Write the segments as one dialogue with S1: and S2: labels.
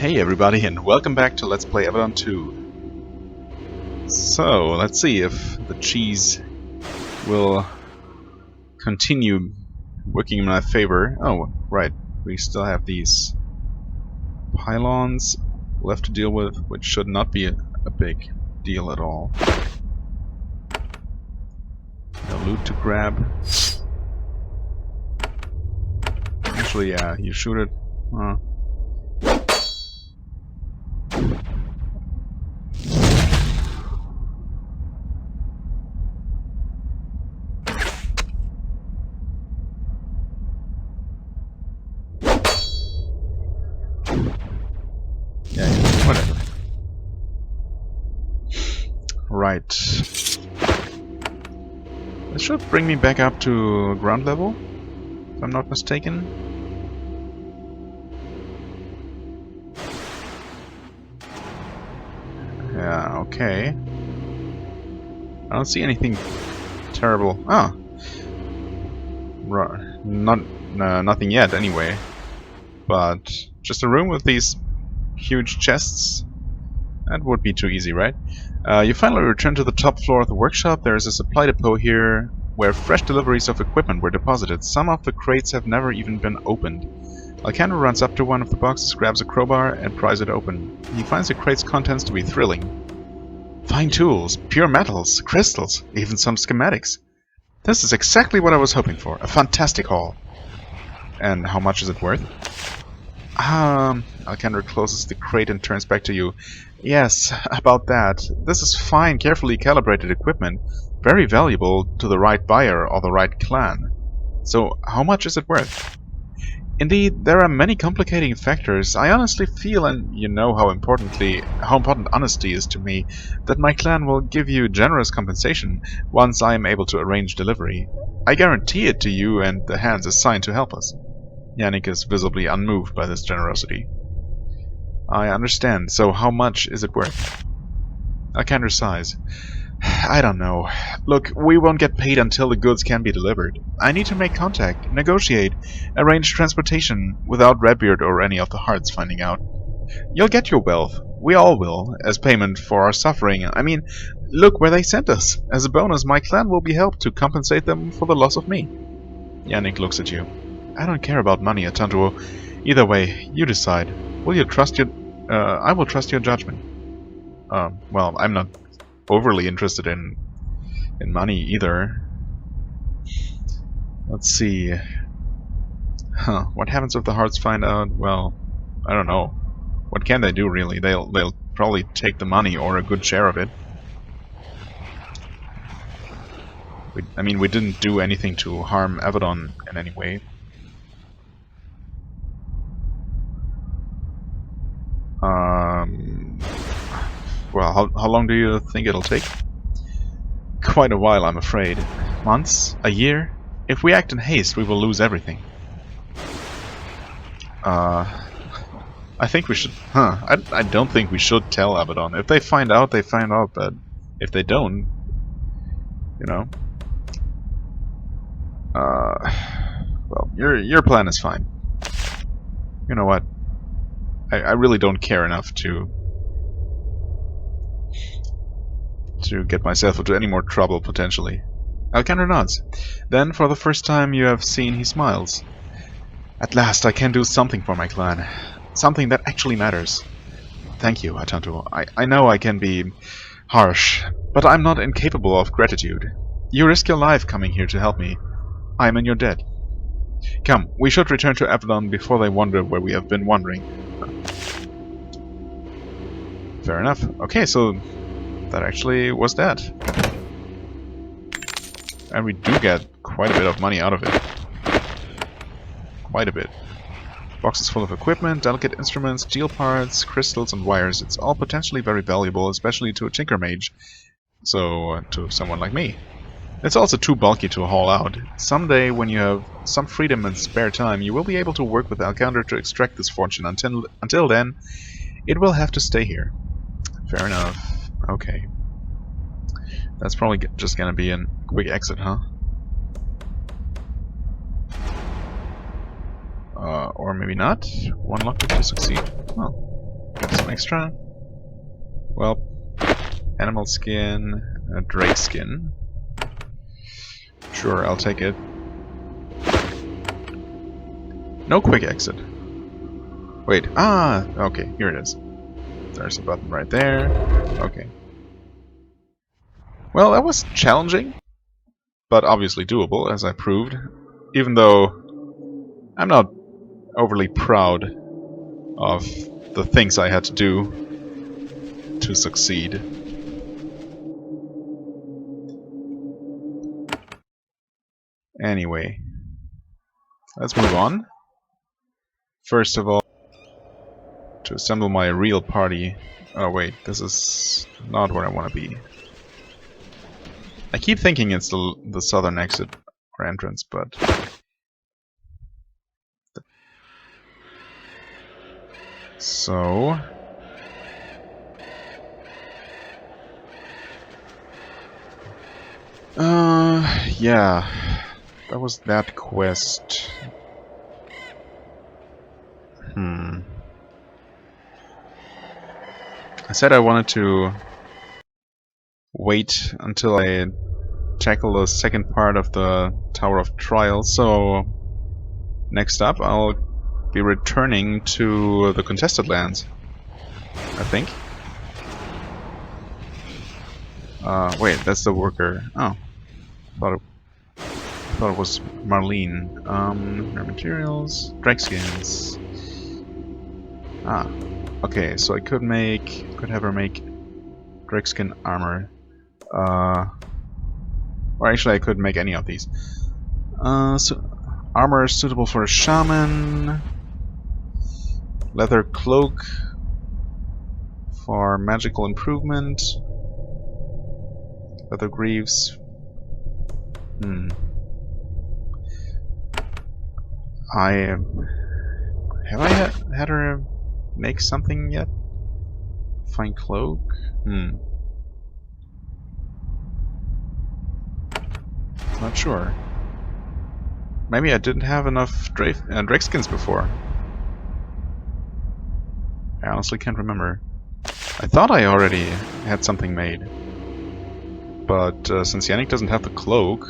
S1: Hey everybody, and welcome back to Let's Play Avadon 2. So, let's see if the cheese will continue working in my favor. Oh, right, we still have these pylons left to deal with, which should not be a big deal at all. No loot to grab. Actually, yeah, you shoot it. Yeah, whatever. Right. This should bring me back up to ground level, if I'm not mistaken. Yeah, okay. I don't see anything terrible. Ah! Nothing yet, anyway. But just a room with these huge chests. That would be too easy, right? You finally return to the top floor of the workshop. There is a supply depot here where fresh deliveries of equipment were deposited. Some of the crates have never even been opened. Alcandro runs up to one of the boxes, grabs a crowbar, and pries it open. He finds the crate's contents to be thrilling. Fine tools, pure metals, crystals, even some schematics. This is exactly what I was hoping for. A fantastic haul. And how much is it worth? Alcandro closes the crate and turns back to you. Yes, about that. This is fine, carefully calibrated equipment. Very valuable to the right buyer or the right clan. So, how much is it worth? Indeed, there are many complicating factors. I honestly feel, and you know how important honesty is to me, that my clan will give you generous compensation once I am able to arrange delivery. I guarantee it to you and the hands assigned to help us. Yannick is visibly unmoved by this generosity. I understand. So how much is it worth? Alcandro sighs. I don't know. Look, we won't get paid until the goods can be delivered. I need to make contact, negotiate, arrange transportation without Redbeard or any of the Hearts finding out. You'll get your wealth. We all will, as payment for our suffering. I mean, look where they sent us. As a bonus, my clan will be helped to compensate them for the loss of me. Yannick looks at you. I don't care about money, Atantuo. Either way, you decide. Will you trust your... I will trust your judgment. Well, I'm not overly interested in money either. Let's see. What happens if the Hearts find out? Well, I don't know. What can they do, really? They'll probably take the money or a good share of it. I mean, we didn't do anything to harm Avadon in any way. Well, how long do you think it'll take? Quite a while, I'm afraid. Months? A year? If we act in haste, we will lose everything. I think we should... I don't think we should tell Avadon. If they find out, they find out, but if they don't... You know... Well, your plan is fine. You know what? I really don't care enough to get myself into any more trouble, potentially. Alcandro nods. Then, for the first time you have seen, he smiles. At last, I can do something for my clan. Something that actually matters. Thank you, Atantuo. I know I can be harsh, but I'm not incapable of gratitude. You risk your life coming here to help me. I am in your debt. Come, we should return to Avadon before they wonder where we have been wandering. Fair enough. Okay, so that actually was that. And we do get quite a bit of money out of it. Quite a bit. Boxes full of equipment, delicate instruments, steel parts, crystals and wires. It's all potentially very valuable, especially to a tinker mage. So, to someone like me. It's also too bulky to haul out. Someday, when you have some freedom and spare time, you will be able to work with Alcandro to extract this fortune. Until then, it will have to stay here. Fair enough. Okay. That's probably just gonna be a quick exit, huh? Or maybe not. One lockpick to succeed. Oh. extra? Well, animal skin, drake skin. Sure, I'll take it. No quick exit. Wait, okay, here it is. There's a button right there. Okay. Well, that was challenging, but obviously doable, as I proved. Even though I'm not overly proud of the things I had to do to succeed. Anyway, let's move on. First of all, to assemble my real party. Oh wait, this is not where I want to be. I keep thinking it's the southern exit or entrance, but so yeah, that was that quest. I said I wanted to wait until I tackle the second part of the Tower of Trial, so next up I'll be returning to the contested lands, I think. Wait, that's the worker. Oh, thought it was Marlene. Rare materials, drake skins. Ah, okay. So I could have her make drake skin armor. Or actually, I could make any of these. So armor is suitable for a shaman. Leather cloak for magical improvement. Leather greaves. Have I had her make something yet? Fine cloak? Not sure. Maybe I didn't have enough drake skins before. I honestly can't remember. I thought I already had something made. But since Yannick doesn't have the cloak,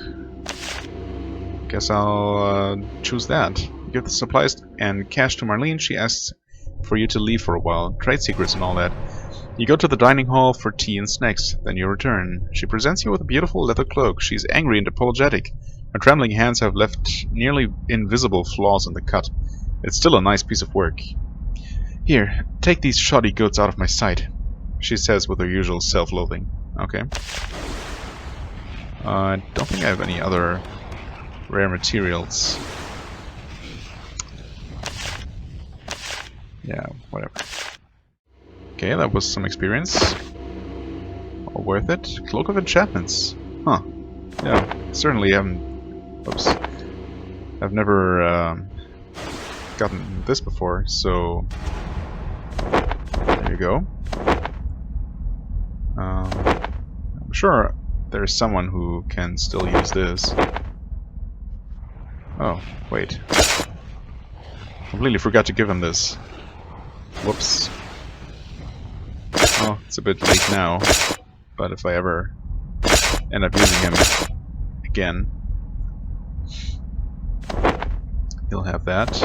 S1: guess I'll choose that. Give the supplies and cash to Marlene. She asks for you to leave for a while. Trade secrets and all that. You go to the dining hall for tea and snacks. Then you return. She presents you with a beautiful leather cloak. She's angry and apologetic. Her trembling hands have left nearly invisible flaws in the cut. It's still a nice piece of work. Here, take these shoddy goods out of my sight, she says with her usual self-loathing. Okay. I don't think I have any other rare materials. Yeah, whatever. Okay, that was some experience. All worth it. Cloak of Enchantments. Huh. Yeah, certainly haven't... Oops. I've never gotten this before, so... There you go. I'm sure there's someone who can still use this. Oh, wait. Completely forgot to give him this. Whoops. Oh, it's a bit late now, but if I ever end up using him again, he'll have that.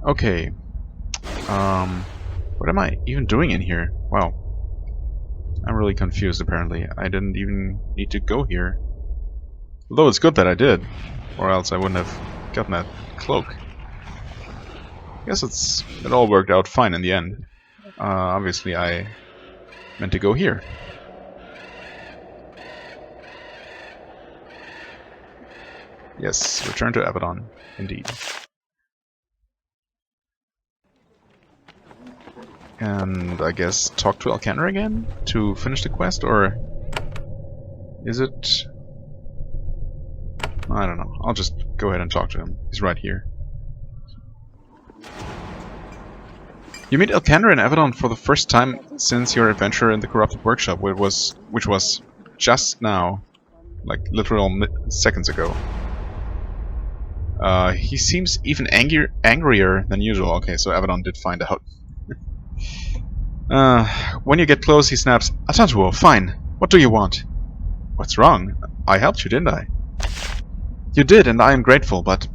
S1: Okay. What am I even doing in here? Wow. I'm really confused apparently. I didn't even need to go here. Although it's good that I did, or else I wouldn't have gotten that cloak. I guess it all worked out fine in the end. Obviously I meant to go here. Yes, return to Avadon, indeed. And I guess talk to Alcander again to finish the quest, or is it... I don't know. I'll just go ahead and talk to him. He's right here. You meet Alcander in Avadon for the first time since your adventure in the Corrupted Workshop, which was just now, like literal seconds ago. He seems even angrier than usual. Okay, so Avadon did find out. When you get close, he snaps, Atantuo, fine. What do you want? What's wrong? I helped you, didn't I? You did, and I am grateful, but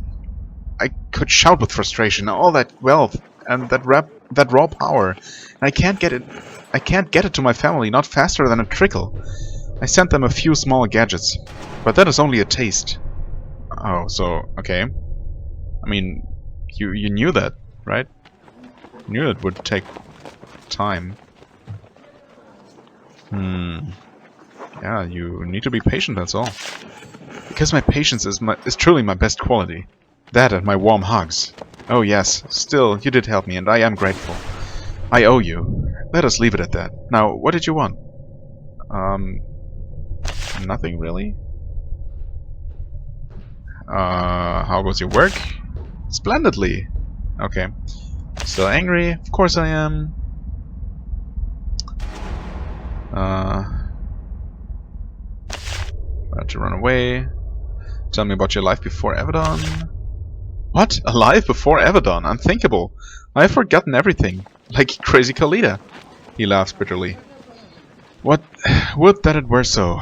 S1: I could shout with frustration. All that wealth and that raw power. And I can't get it to my family, not faster than a trickle. I sent them a few small gadgets, but that is only a taste. Oh, so, okay. I mean, you knew that, right? You knew it would take time. Yeah, you need to be patient, that's all. Because my patience is truly my best quality. That and my warm hugs. Oh yes, still, you did help me, and I am grateful. I owe you. Let us leave it at that. Now, what did you want? Nothing really. How goes your work? Splendidly. Okay. Still angry? Of course I am. About to run away. Tell me about your life before Avadon. What? A life before Avadon? Unthinkable. I have forgotten everything. Like crazy Khalida. He laughs bitterly. What? Would that it were so.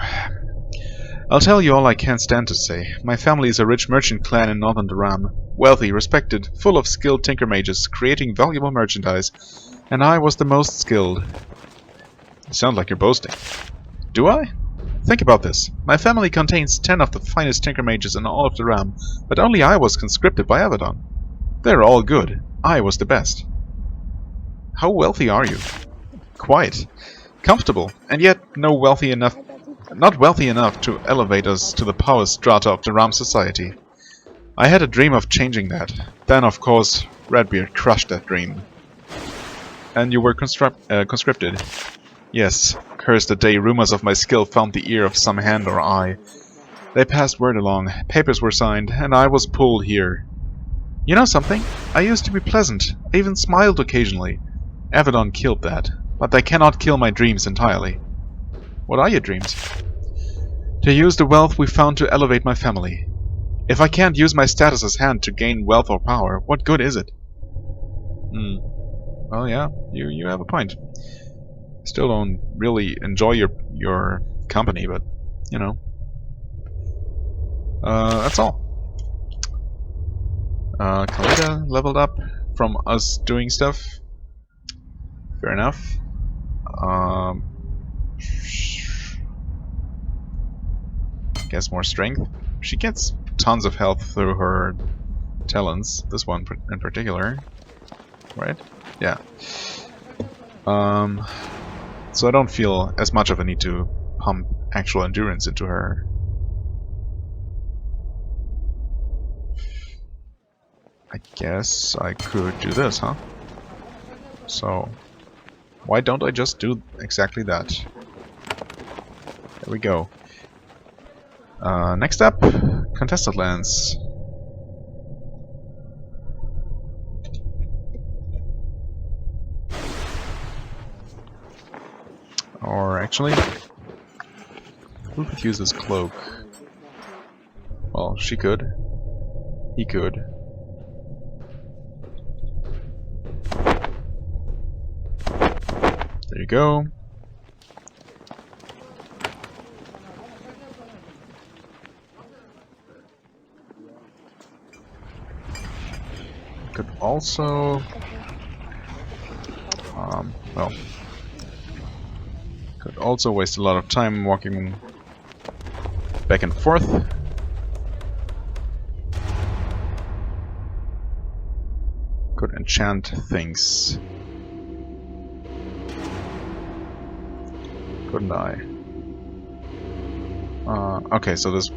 S1: I'll tell you all I can't stand to say. My family is a rich merchant clan in northern Dharam. Wealthy, respected, full of skilled tinker mages, creating valuable merchandise. And I was the most skilled. You sound like you're boasting. Do I? Think about this. My family contains 10 of the finest tinker mages in all of Dharam, but only I was conscripted by Avadon. They're all good. I was the best. How wealthy are you? Quite. Comfortable, and yet not wealthy enough to elevate us to the power strata of Dharam society. I had a dream of changing that. Then, of course, Redbeard crushed that dream. And you were conscripted. Yes, cursed the day rumors of my skill found the ear of some hand or eye. They passed word along, papers were signed, and I was pulled here. You know something? I used to be pleasant. I even smiled occasionally. Avadon killed that, but they cannot kill my dreams entirely. What are your dreams? To use the wealth we found to elevate my family. If I can't use my status as hand to gain wealth or power, what good is it? Well, yeah, you have a point. Still don't really enjoy your company, but you know, that's all. Khalida leveled up from us doing stuff. Fair enough. Guess more strength. She gets tons of health through her talents. This one in particular, right? Yeah. So I don't feel as much of a need to pump actual endurance into her. I guess I could do this, huh? So, why don't I just do exactly that? There we go. Next up, contested lands. Or actually, who could use this cloak? Well, she could. He could. There you go. Could also, well, could also waste a lot of time walking back and forth. Could enchant things. Couldn't I? Okay, so this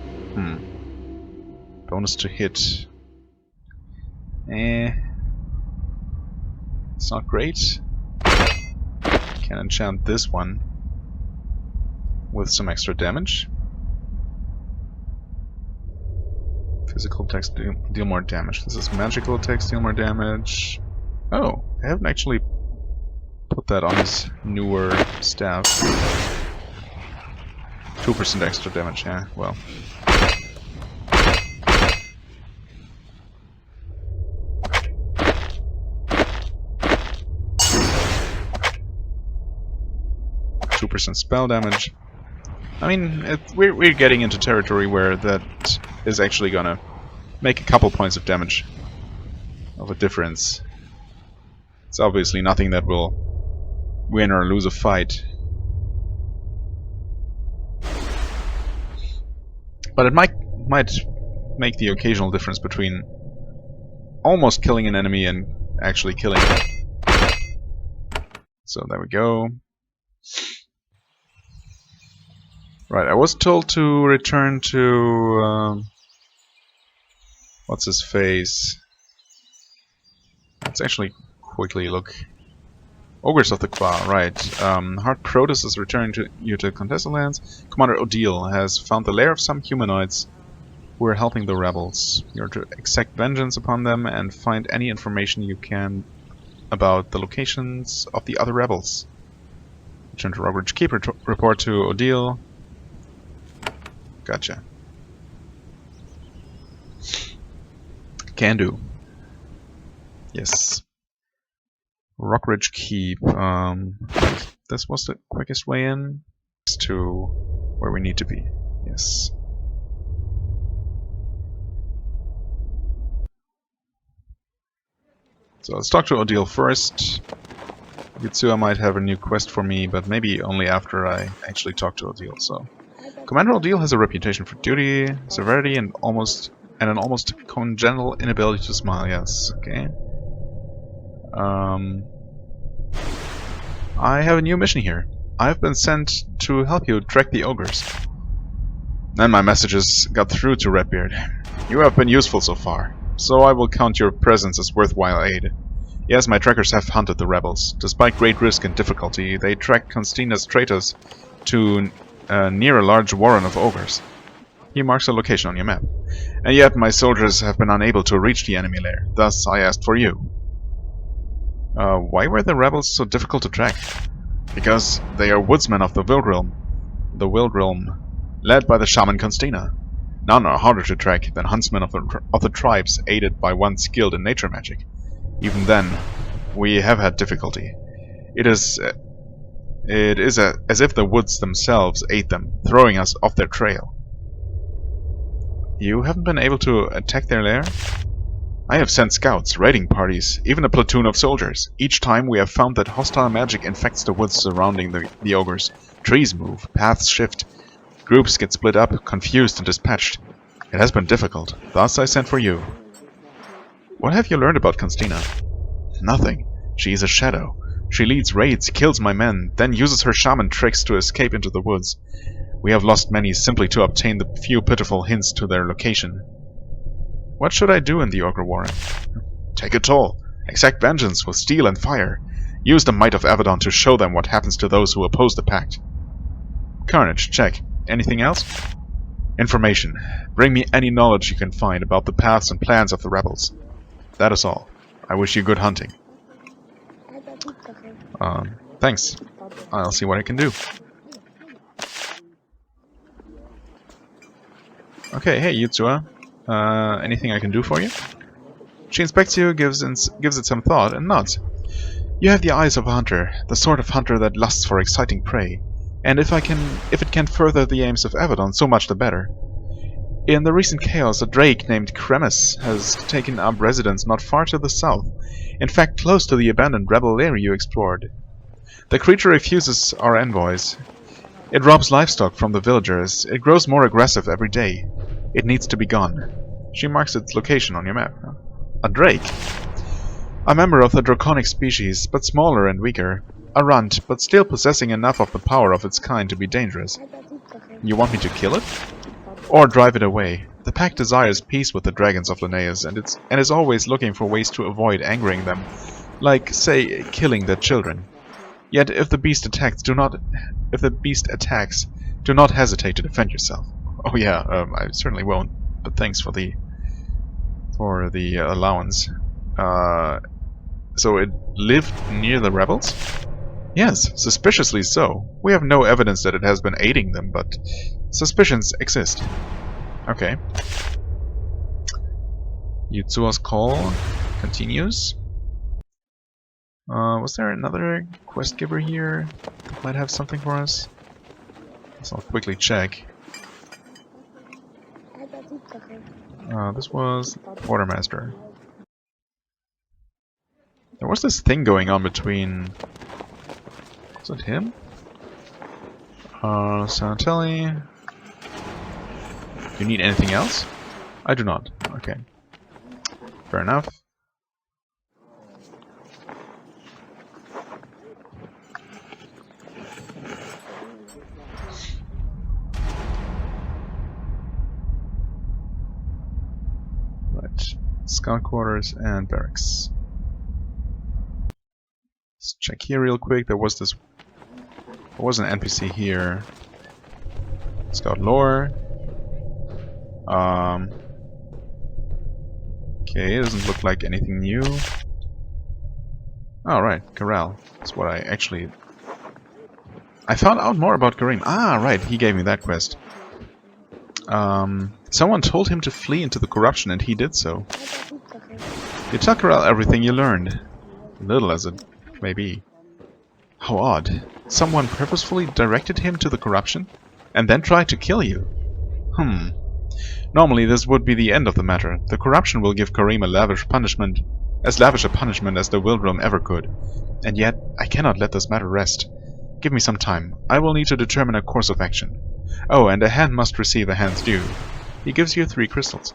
S1: bonus to hit. It's not great. Can enchant this one with some extra damage. Physical attacks deal more damage. This is magical attacks deal more damage. Oh, I haven't actually put that on his newer staff. 2% extra damage, yeah, well. 2% spell damage. I mean, we're getting into territory where that is actually gonna make a couple points of damage of a difference. It's obviously nothing that will win or lose a fight. But it might make the occasional difference between almost killing an enemy and actually killing it. So there we go. Right, I was told to return to what's his face? Let's actually quickly look. Ogres of the Qua, right. Hard Protus is returning to you to contested lands. Commander Odile has found the lair of some humanoids who are helping the rebels. You're to exact vengeance upon them and find any information you can about the locations of the other rebels. Return to Rockridge Keep, report to Odile. Gotcha. Can do. Yes. Rockridge Keep. This was the quickest way in to where we need to be. Yes. So let's talk to Odile first. Yutsuya might have a new quest for me, but maybe only after I actually talk to Odile. So, Commander Odile has a reputation for duty, severity, and an almost congenital inability to smile. Yes. Okay. I have a new mission here. I've been sent to help you track the ogres. And my messages got through to Redbeard. You have been useful so far, so I will count your presence as worthwhile aid. Yes, my trackers have hunted the rebels. Despite great risk and difficulty, they tracked Constantina's traitors to near a large warren of ogres. He marks a location on your map. And yet my soldiers have been unable to reach the enemy lair. Thus I asked for you. Why were the rebels so difficult to track? Because they are woodsmen of the Wild Realm. The Wild Realm, led by the shaman Constantina. None are harder to track than huntsmen of the tribes aided by one skilled in nature magic. Even then, we have had difficulty. It is as if the woods themselves ate them, throwing us off their trail. You haven't been able to attack their lair? I have sent scouts, raiding parties, even a platoon of soldiers. Each time we have found that hostile magic infects the woods surrounding the ogres. Trees move, paths shift, groups get split up, confused and dispatched. It has been difficult, thus I sent for you. What have you learned about Constantina? Nothing. She is a shadow. She leads raids, kills my men, then uses her shaman tricks to escape into the woods. We have lost many simply to obtain the few pitiful hints to their location. What should I do in the Ogre Warren? Take a toll. Exact vengeance with steel and fire. Use the might of Avadon to show them what happens to those who oppose the pact. Carnage, check. Anything else? Information. Bring me any knowledge you can find about the paths and plans of the rebels. That is all. I wish you good hunting. Thanks. I'll see what I can do. Okay, hey Yutsuya. Anything I can do for you? She inspects you, gives it some thought, and nods. You have the eyes of a hunter, the sort of hunter that lusts for exciting prey. And if it can further the aims of Avadon, so much the better. In the recent chaos, a drake named Kremis has taken up residence not far to the south, in fact close to the abandoned rebel lair you explored. The creature refuses our envoys. It robs livestock from the villagers. It grows more aggressive every day. It needs to be gone. She marks its location on your map. A drake. A member of the draconic species, but smaller and weaker. A runt, but still possessing enough of the power of its kind to be dangerous. You want me to kill it? Or drive it away? The pack desires peace with the dragons of Linnaeus and is always looking for ways to avoid angering them, like, say, killing their children. Yet if the beast attacks, do not hesitate to defend yourself. Oh yeah, I certainly won't. But thanks for the allowance. So it lived near the rebels? Yes, suspiciously so. We have no evidence that it has been aiding them, but suspicions exist. Okay. Yutsua's call continues. Was there another quest giver here that might have something for us? So I'll quickly check. This was Quartermaster. There was this thing going on between... Was it him? Santelli... You need anything else? I do not. Okay. Fair enough. Right. Scout quarters and barracks. Let's check here real quick. There was an NPC here. Scout lore. Okay, it doesn't look like anything new. Oh, right, Corral. That's what I actually... I found out more about Kareem. Ah, right, he gave me that quest. Someone told him to flee into the corruption, and he did so. You tell Corral everything you learned. Little as it may be. How odd. Someone purposefully directed him to the corruption, and then tried to kill you. Normally this would be the end of the matter. The corruption will give Kareem as lavish a punishment as the Wildrum ever could. And yet, I cannot let this matter rest. Give me some time. I will need to determine a course of action. Oh, and a hand must receive a hand's due. He gives you 3 crystals.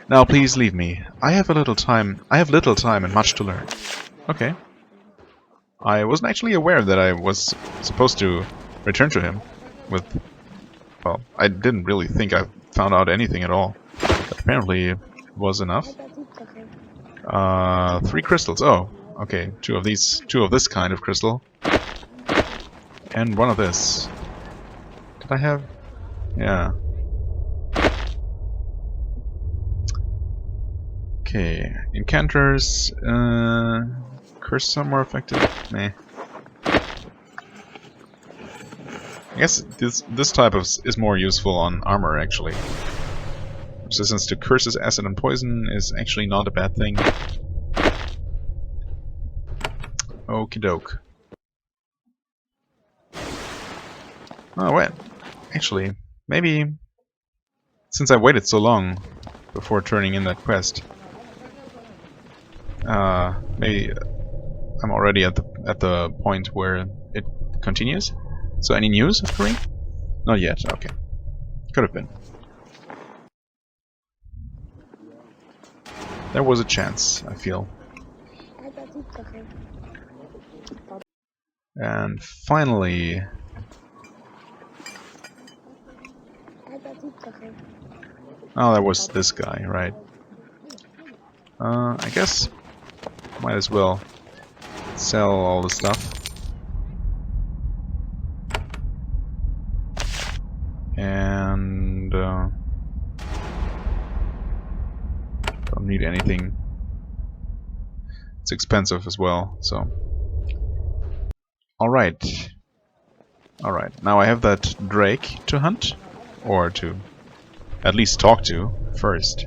S1: Now please leave me. I have little time and much to learn. Okay. I wasn't actually aware that I was supposed to return to him with... Well, I didn't really think I found out anything at all. But apparently it was enough. 3 crystals. Oh, okay. 2 of this kind of crystal. And 1 of this. Did I have? Yeah. Okay. Encounters. Curse are more effective. Meh. I guess this type is more useful on armor, actually. Resistance to curses, acid, and poison is actually not a bad thing. Okie doke. Oh, wait. Actually, maybe... Since I waited so long before turning in that quest... maybe I'm already at the point where it continues. So any news of Kareem? Not yet, okay. Could have been. There was a chance, I feel. And finally... Oh, there was this guy, right. I guess might as well sell all the stuff. And don't need anything. It's expensive as well, so. Alright. Alright, now I have that Drake to hunt, or to at least talk to first.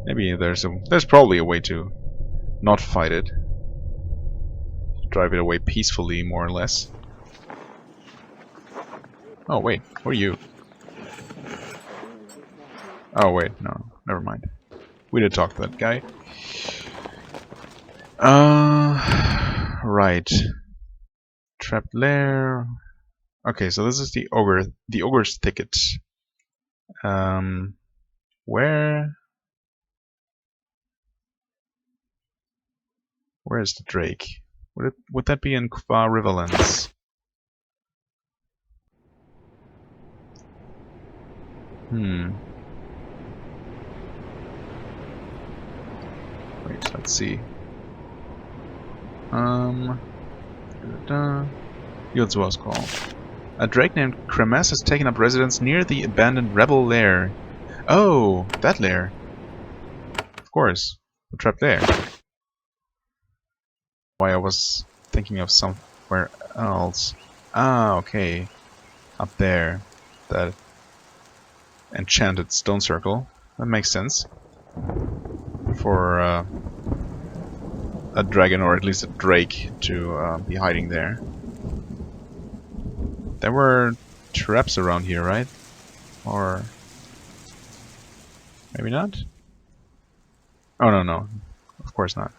S1: Maybe there's probably a way to not fight it. Drive it away peacefully, more or less. Oh wait, who are you? Oh wait, no, never mind. We did talk to that guy. Right. Trapped lair. Okay, so this is the ogre's thicket. Where is the Drake? Would that be in Kva Riverlands? Wait, let's see. Yodzua's call. A Drake named Kremes has taken up residence near the abandoned rebel lair. Oh, that lair. Of course, the trapped lair. Why I was thinking of somewhere else. Ah, okay. Up there. That enchanted stone circle. That makes sense. For a dragon or at least a drake to be hiding there. There were traps around here, right? Or maybe not? Oh, no, no. Of course not.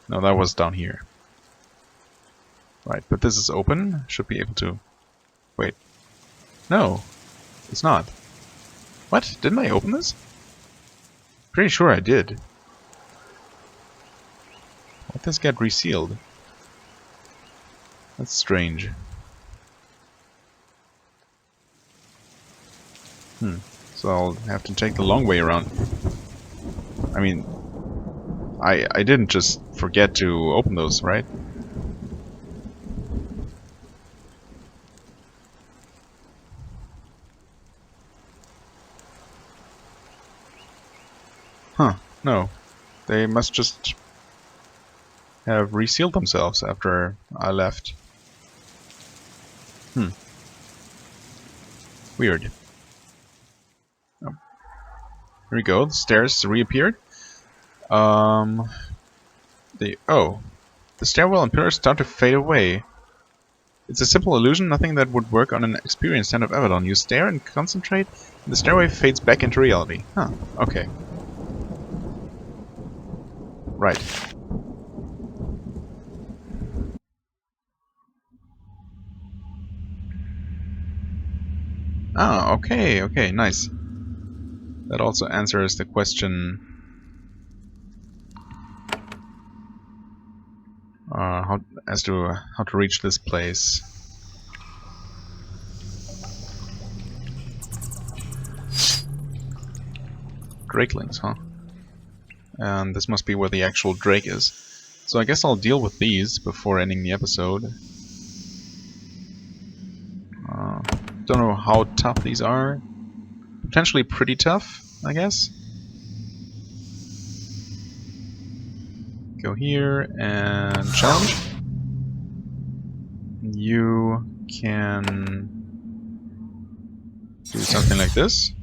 S1: No, that was down here. Right, but this is open. Should be able to... Wait. No, it's not. What? Didn't I open this? Pretty sure I did. Let this get resealed. That's strange. So I'll have to take the long way around. I mean, I didn't just forget to open those, right? Huh, no. They must just have resealed themselves after I left. Weird. Oh. Here we go, the stairs reappeared. The stairwell and pillars start to fade away. It's a simple illusion, nothing that would work on an experienced hand of Avadon. You stare and concentrate, and the stairway fades back into reality. Huh, okay. Right. Ah, okay, okay, nice. That also answers the question how to reach this place. Drakelings, huh? And this must be where the actual drake is. So I guess I'll deal with these before ending the episode. Don't know how tough these are. Potentially pretty tough, I guess. Go here and challenge. You can do something like this.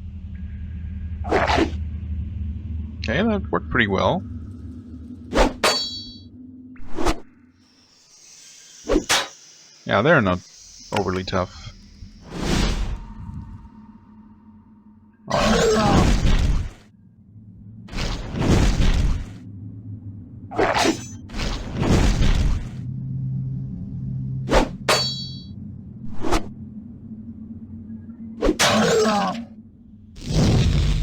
S1: Okay, that worked pretty well. Yeah, they're not overly tough.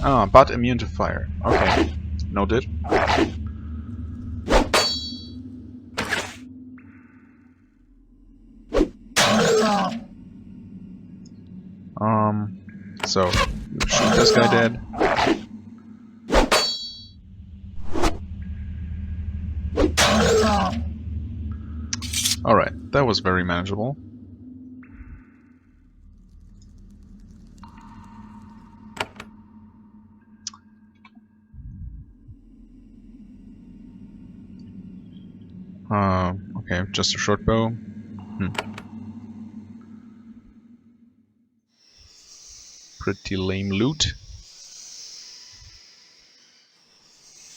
S1: Ah, but immune to fire. Okay, noted. So you shoot this guy dead. Alright, that was very manageable. Okay, just a short bow. Pretty lame loot.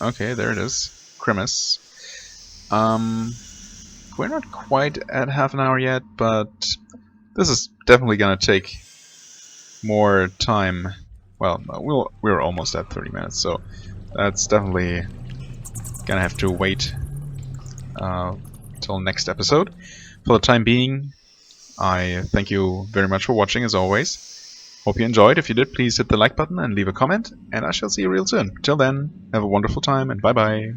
S1: Okay, there it is. Grimace. We're not quite at half an hour yet, but this is definitely gonna take more time. Well, we're almost at 30 minutes, so that's definitely gonna have to wait till next episode. For the time being, I thank you very much for watching as always. Hope you enjoyed. If you did, please hit the like button and leave a comment, and I shall see you real soon. Till then, have a wonderful time and bye bye.